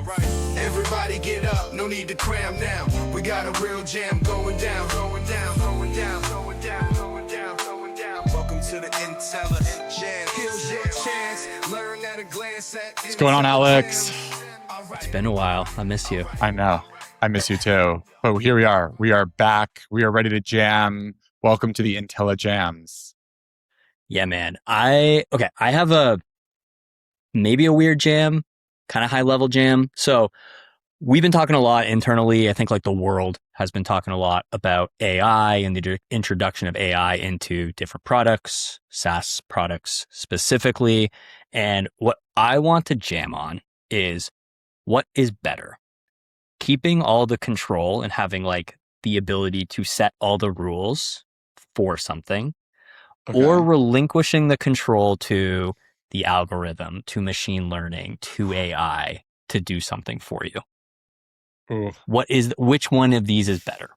Everybody get up, no need to cram now. We got a real jam going down, going down, going down, going down, going down, going down. Welcome to the IntelliJAMS. Here's your chance. Learn at a glance at What's going on, Alex? It's been a while. I miss you. I know. I miss you too. But here we are. We are back. We are ready to jam. Welcome to the IntelliJAMS. Yeah, man. I have maybe a weird jam, kind of high level jam. So we've been talking a lot internally. I think like the world has been talking a lot about AI and the introduction of AI into different products, SaaS products specifically. And what I want to jam on is what is better, keeping all the control and having like the ability to set all the rules for something, or relinquishing the control to the algorithm, to machine learning, to AI to do something for you. Ooh. Which one of these is better?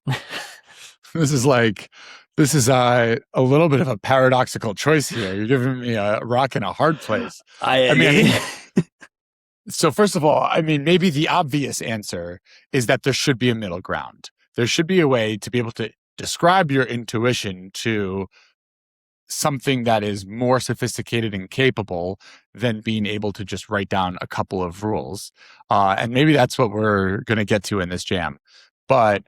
This is a little bit of a paradoxical choice here. You're giving me a rock and a hard place. I mean, so first of all, I mean, maybe the obvious answer is that there should be a middle ground. There should be a way to be able to describe your intuition to something that is more sophisticated and capable than being able to just write down a couple of rules. And maybe that's what we're going to get to in this jam. But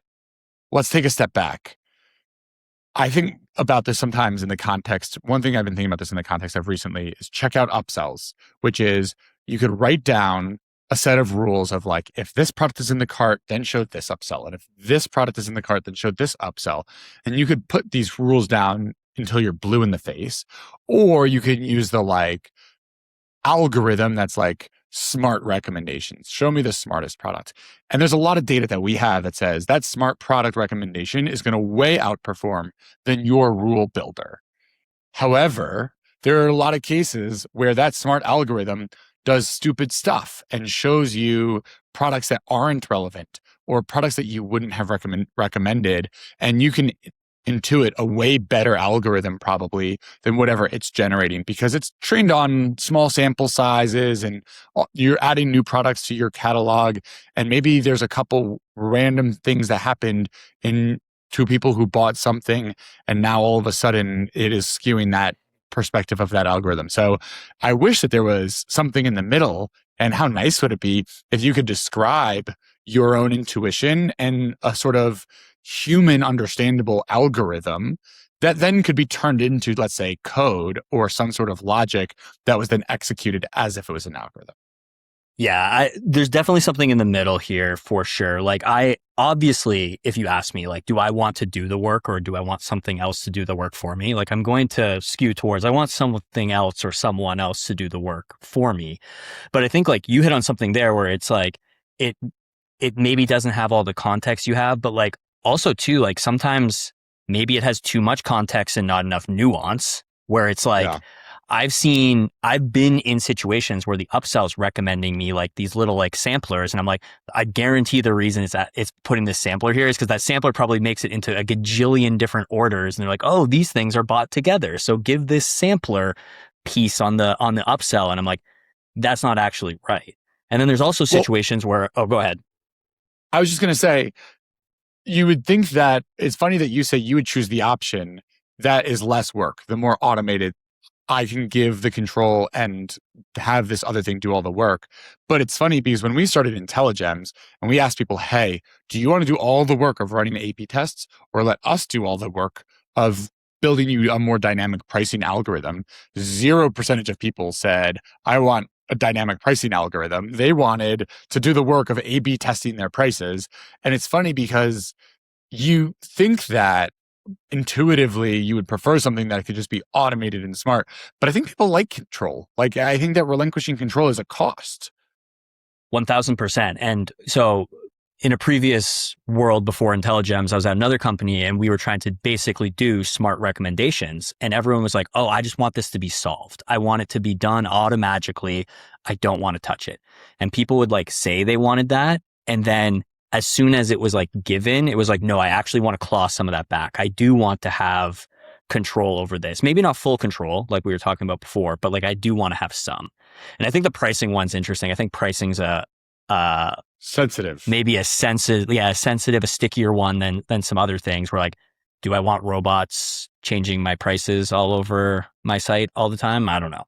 let's take a step back. I think about this sometimes in the context. One thing I've been thinking about this in the context of recently is check out upsells, which is you could write down a set of rules of like, if this product is in the cart, then show this upsell. And if this product is in the cart, then show this upsell. And you could put these rules down until you're blue in the face, or you can use the like algorithm that's like smart recommendations. Show me the smartest product. And there's a lot of data that we have that says that smart product recommendation is going to way outperform than your rule builder. However, there are a lot of cases where that smart algorithm does stupid stuff and shows you products that aren't relevant or products that you wouldn't have recommended. And you can intuit a way better algorithm probably than whatever it's generating because it's trained on small sample sizes and you're adding new products to your catalog. And maybe there's a couple random things that happened to people who bought something. And now all of a sudden it is skewing that perspective of that algorithm. So I wish that there was something in the middle. And how nice would it be if you could describe your own intuition and a sort of human understandable algorithm that then could be turned into, let's say, code or some sort of logic that was then executed as if it was an algorithm. Yeah, there's definitely something in the middle here for sure. Like obviously, if you ask me, like, do I want to do the work or do I want something else to do the work for me? Like, I'm going to skew towards, I want something else or someone else to do the work for me. But I think like you hit on something there where it's like, it maybe doesn't have all the context you have, but like also too, like sometimes maybe it has too much context and not enough nuance where it's like, yeah. I've been in situations where the upsell's recommending me like these little like samplers. And I'm like, I guarantee the reason is that it's putting this sampler here is because that sampler probably makes it into a gajillion different orders. And they're like, oh, these things are bought together. So give this sampler piece on the upsell. And I'm like, that's not actually right. And then there's also situations where, go ahead. I was just going to say, you would think that it's funny that you say you would choose the option that is less work, the more automated. I can give the control and have this other thing do all the work. But it's funny because when we started Intelligems and we asked people, hey, do you want to do all the work of running A/B tests or let us do all the work of building you a more dynamic pricing algorithm? 0% of people said, I want a dynamic pricing algorithm. They wanted to do the work of A/B testing their prices. And it's funny because you think that intuitively you would prefer something that could just be automated and smart. But I think people like control. Like, I think that relinquishing control is a cost. 1000%. And so in a previous world before Intelligems, I was at another company and we were trying to basically do smart recommendations. And everyone was like, oh, I just want this to be solved. I want it to be done automatically. I don't want to touch it. And people would like say they wanted that. And then as soon as it was like given, it was like, no, I actually want to claw some of that back. I do want to have control over this. Maybe not full control like we were talking about before, but like I do want to have some. And I think the pricing one's interesting. I think pricing's a sensitive, maybe a sensitive, a stickier one than some other things where like, do I want robots changing my prices all over my site all the time? I don't know.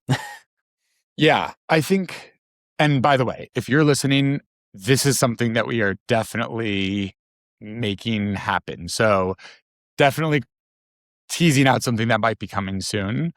Yeah, I think, and by the way, if you're listening, this is something that we are definitely making happen. So definitely teasing out something that might be coming soon.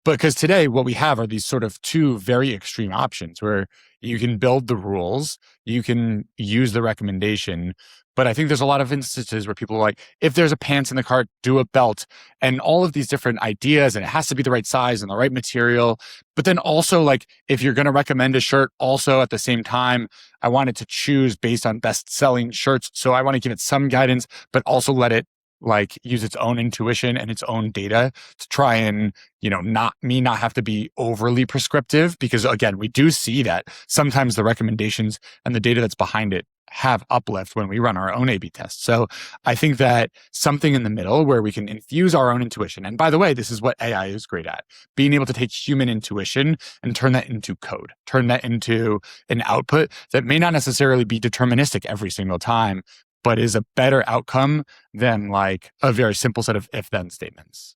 Because today what we have are these sort of two very extreme options where you can build the rules, you can use the recommendation. But I think there's a lot of instances where people are like, if there's a pants in the cart, do a belt, and all of these different ideas, and it has to be the right size and the right material. But then also, like, if you're going to recommend a shirt, also at the same time, I wanted to choose based on best selling shirts. So I want to give it some guidance, but also let it like use its own intuition and its own data to try and, not have to be overly prescriptive, because again, we do see that sometimes the recommendations and the data that's behind it have uplift when we run our own A/B tests. So I think that something in the middle where we can infuse our own intuition. And by the way, this is what AI is great at, being able to take human intuition and turn that into code, turn that into an output that may not necessarily be deterministic every single time, but is a better outcome than like a very simple set of if-then statements.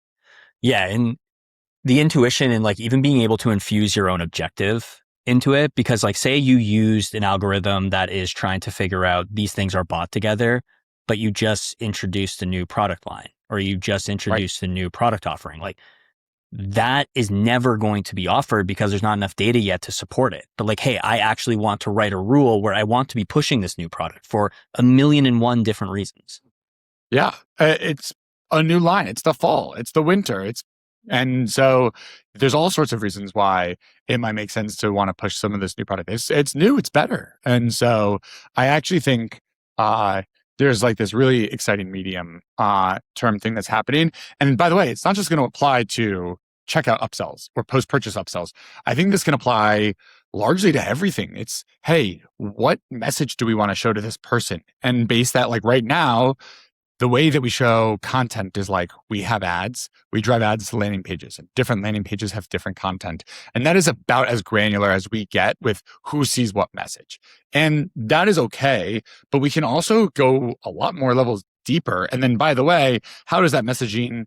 Yeah. And the intuition and like even being able to infuse your own objective into it, because like say you used an algorithm that is trying to figure out these things are bought together, but you just introduced a new product line or you just introduced a new product offering. Like that is never going to be offered because there's not enough data yet to support it. But like, hey, I actually want to write a rule where I want to be pushing this new product for 1,000,001 different reasons. Yeah, it's a new line. It's the fall. It's the winter. And so there's all sorts of reasons why it might make sense to want to push some of this new product. It's new. It's better. And so I actually think there's like this really exciting medium term thing that's happening. And by the way, it's not just going to apply to checkout upsells or post-purchase upsells. I think this can apply largely to everything. It's, hey, what message do we want to show to this person? And base that, like right now, the way that we show content is like we have ads, we drive ads to landing pages, and different landing pages have different content. And that is about as granular as we get with who sees what message. And that is okay, but we can also go a lot more levels deeper. And then, by the way, how does that messaging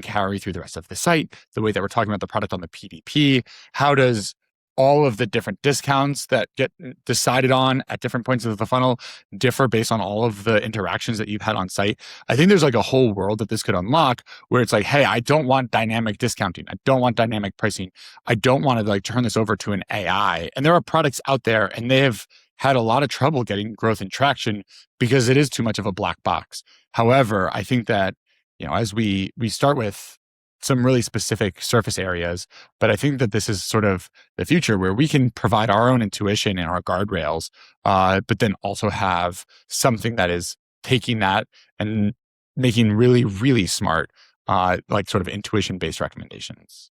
carry through the rest of the site? The way that we're talking about the product on the PDP, how does all of the different discounts that get decided on at different points of the funnel differ based on all of the interactions that you've had on site? I think there's like a whole world that this could unlock where it's like, hey, I don't want dynamic discounting. I don't want dynamic pricing. I don't want to like turn this over to an AI. And there are products out there and they have had a lot of trouble getting growth and traction because it is too much of a black box. However, I think that, as we start with some really specific surface areas, but I think that this is sort of the future where we can provide our own intuition and our guardrails, but then also have something that is taking that and making really, really smart, like sort of intuition-based recommendations.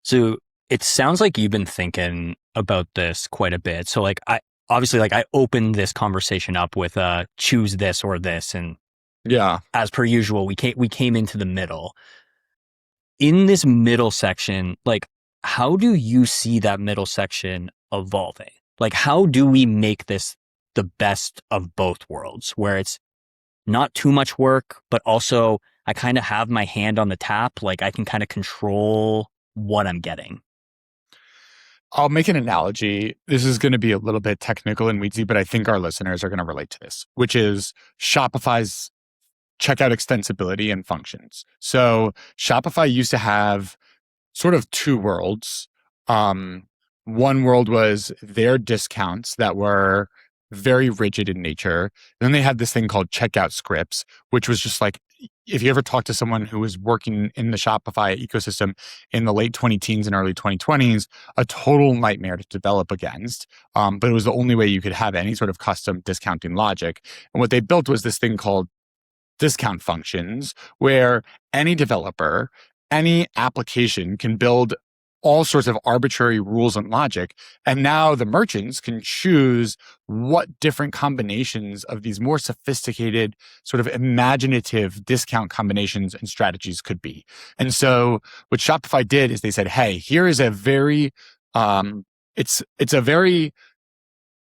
So it sounds like you've been thinking about this quite a bit. So like I opened this conversation up with choose this or this, and yeah, as per usual, we came into the middle. In this middle section, like, how do you see that middle section evolving? Like, how do we make this the best of both worlds where it's not too much work, but also I kind of have my hand on the tap, like I can kind of control what I'm getting? I'll make an analogy. This is going to be a little bit technical and weedsy, but I think our listeners are going to relate to this, which is Shopify's checkout extensibility and functions. So Shopify used to have sort of two worlds. One world was their discounts that were very rigid in nature. Then they had this thing called checkout scripts, which was just like, if you ever talk to someone who was working in the Shopify ecosystem in the late 20-teens and early 2020s, a total nightmare to develop against. But it was the only way you could have any sort of custom discounting logic. And what they built was this thing called discount functions, where any developer, any application can build all sorts of arbitrary rules and logic. And now the merchants can choose what different combinations of these more sophisticated, sort of imaginative discount combinations and strategies could be. And so what Shopify did is they said, hey, here is a very it's a very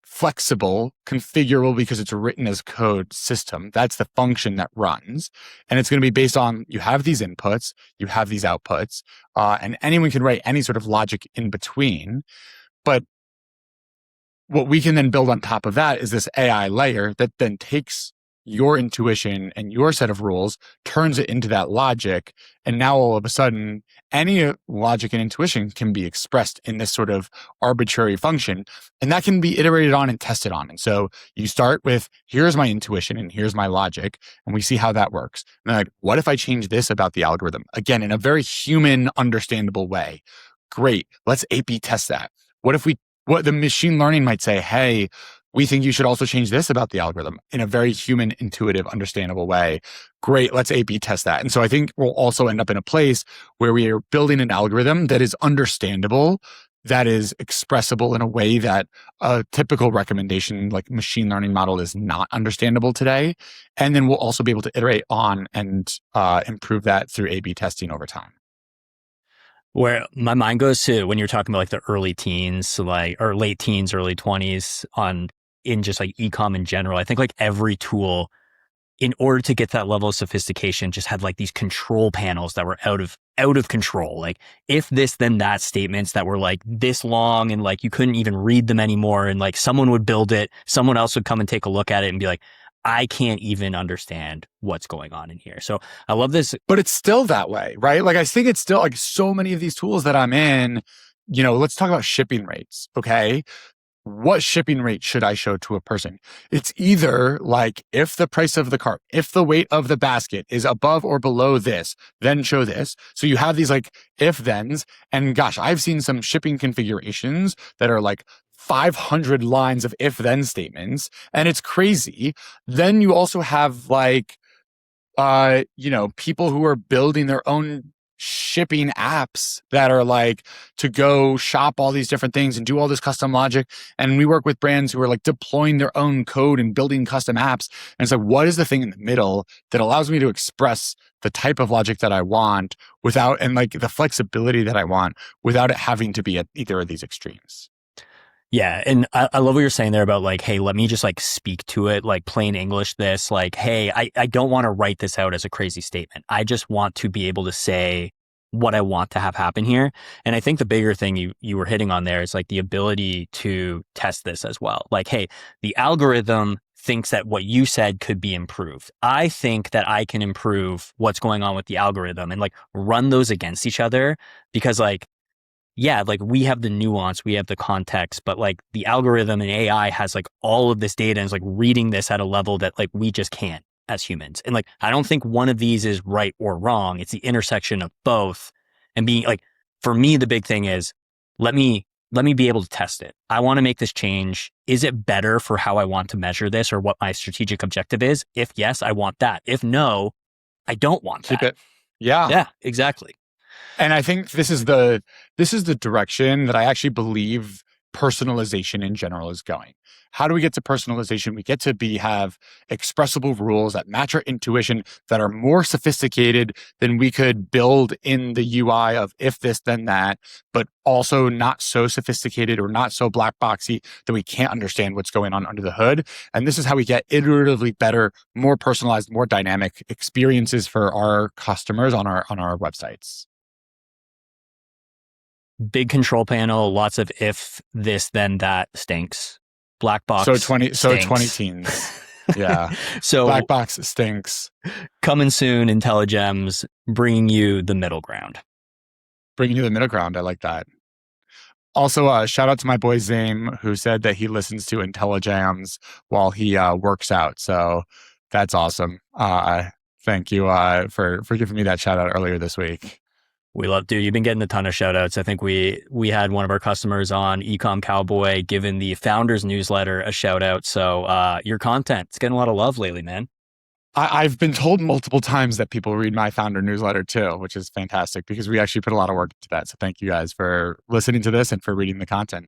flexible, configurable, because it's a written as code system. That's the function that runs. And it's going to be based on, you have these inputs, you have these outputs, and anyone can write any sort of logic in between. But what we can then build on top of that is this AI layer that then takes your intuition and your set of rules, turns it into that logic. And now all of a sudden, any logic and intuition can be expressed in this sort of arbitrary function. And that can be iterated on and tested on. And so you start with, here's my intuition and here's my logic. And we see how that works. And then like, what if I change this about the algorithm? Again, in a very human, understandable way. Great. Let's A/B test that. What the machine learning might say, hey, we think you should also change this about the algorithm in a very human, intuitive, understandable way. Great, let's A/B test that. And so I think we'll also end up in a place where we are building an algorithm that is understandable, that is expressible in a way that a typical recommendation like machine learning model is not understandable today. And then we'll also be able to iterate on and improve that through A/B testing over time. Where my mind goes to when you're talking about like the early teens, or late teens, early 20s in just like e-com in general, I think like every tool, in order to get that level of sophistication, just had like these control panels that were out of control. Like if this, then that statements that were like this long and like you couldn't even read them anymore. And like someone would build it, someone else would come and take a look at it and be like, I can't even understand what's going on in here. So I love this. But it's still that way, right? Like I think it's still like so many of these tools that I'm in, let's talk about shipping rates. Okay. What shipping rate should I show to a person? It's either like, if the price of the cart, if the weight of the basket is above or below this, then show this. So you have these like if-thens. And gosh, I've seen some shipping configurations that are like 500 lines of if-then statements, and it's crazy. Then you also have like, people who are building their own shipping apps that are like to go shop all these different things and do all this custom logic. And we work with brands who are like deploying their own code and building custom apps. And it's like, what is the thing in the middle that allows me to express the type of logic that I want and like the flexibility that I want without it having to be at either of these extremes? Yeah. And I love what you're saying there about like, hey, let me just like speak to it, like plain English this, like, hey, I don't want to write this out as a crazy statement. I just want to be able to say what I want to have happen here. And I think the bigger thing you were hitting on there is like the ability to test this as well. Like, hey, the algorithm thinks that what you said could be improved. I think that I can improve what's going on with the algorithm and like run those against each other because like, yeah, like we have the nuance, we have the context, but like the algorithm and AI has like all of this data and is like reading this at a level that like we just can't as humans. And like, I don't think one of these is right or wrong. It's the intersection of both. And being like, for me, the big thing is let me be able to test it. I want to make this change. Is it better for how I want to measure this or what my strategic objective is? If yes, I want that. If no, I don't want that. Keep it. Yeah. Yeah, exactly. And I think this is the direction that I actually believe personalization in general is going. How do we get to personalization? We get to have expressible rules that match our intuition, that are more sophisticated than we could build in the UI of if this, then that, but also not so sophisticated or not so black boxy that we can't understand what's going on under the hood. And this is how we get iteratively better, more personalized, more dynamic experiences for our customers on our websites. Big control panel, lots of if this, then that stinks. Black box. So 20 stinks. teens. Yeah. So black box stinks. Coming soon, Intelligems, bringing you the middle ground. Bringing you the middle ground. I like that. Also, shout out to my boy Zame, who said that he listens to IntelliJAMS while he works out. So that's awesome. Thank you for giving me that shout out earlier this week. We love, dude, you've been getting a ton of shout outs. I think we had one of our customers on Ecom Cowboy giving the founders newsletter a shout out. So your content, it's getting a lot of love lately, man. I've been told multiple times that people read my founder newsletter too, which is fantastic because we actually put a lot of work into that. So thank you guys for listening to this and for reading the content.